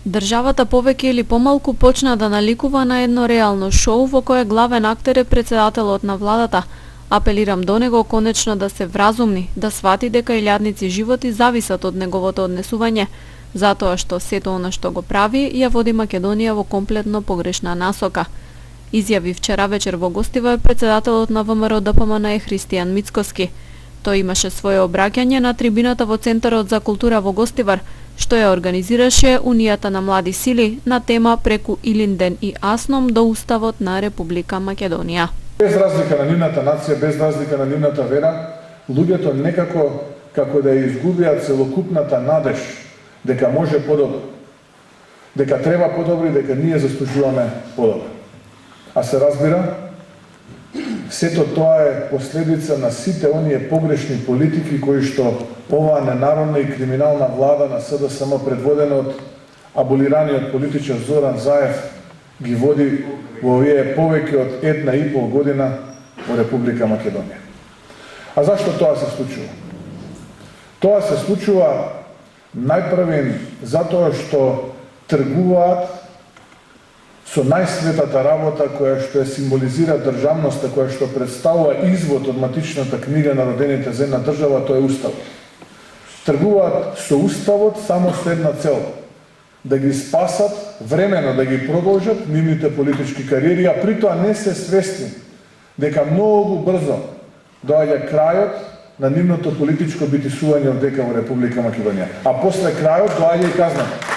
Државата повеќе или помалку почна да наликува на едно реално шоу во кое главен актер е председателот на владата. Апелирам до него конечно да се вразумни, да свати дека илјадници животи зависат од неговото однесување, затоа што сето она што го прави ја води Македонија во комплетно погрешна насока. Изјави вчера вечер во Гостивар председателот на ВМРО ДПМН Христијан Мицкоски. Тој имаше свое обраќање на трибината во Центарот за култура во Гостивар, што ја организираше Унијата на млади сили на тема преку Илинден и Асном до Уставот на Република Македонија. Без разлика на нивната нација, без разлика на нивната вера, луѓето некако како да ја изгубија целокупната надеж дека може подобро, дека треба подобро и дека ние заслужуваме подобро. А се разбира, сето тоа е последица на сите оние погрешни политики кои што оваа ненародна и криминална влада на СДСМ предводена од аболираниот политичар Зоран Заев ги води во овие повеќе од 1,5 година во Република Македонија. А зашто тоа се случува? Тоа се случува најпрвен затоа што тргуваат со најсветата работа која што ја символизира државноста, која што представува извод од матичната книга на родените за една држава, тоа е Уставот. Тргуваат со Уставот само со една цел – да ги спасат, времено да ги продолжат нивните политички кариери, а при тоа не се свесни дека многу брзо доаѓа крајот на нивното политичко битисување одека во Република Македонија. А после крајот доаѓа и казната.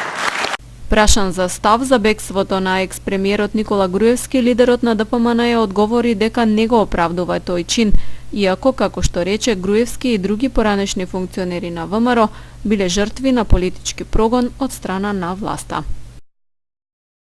Прашан за став за бегството на екс-премиерот Никола Груевски, лидерот на ДПМН ја одговори дека не го оправдува тој чин, иако, како што рече, Груевски и други поранешни функционери на ВМРО биле жртви на политички прогон од страна на власта.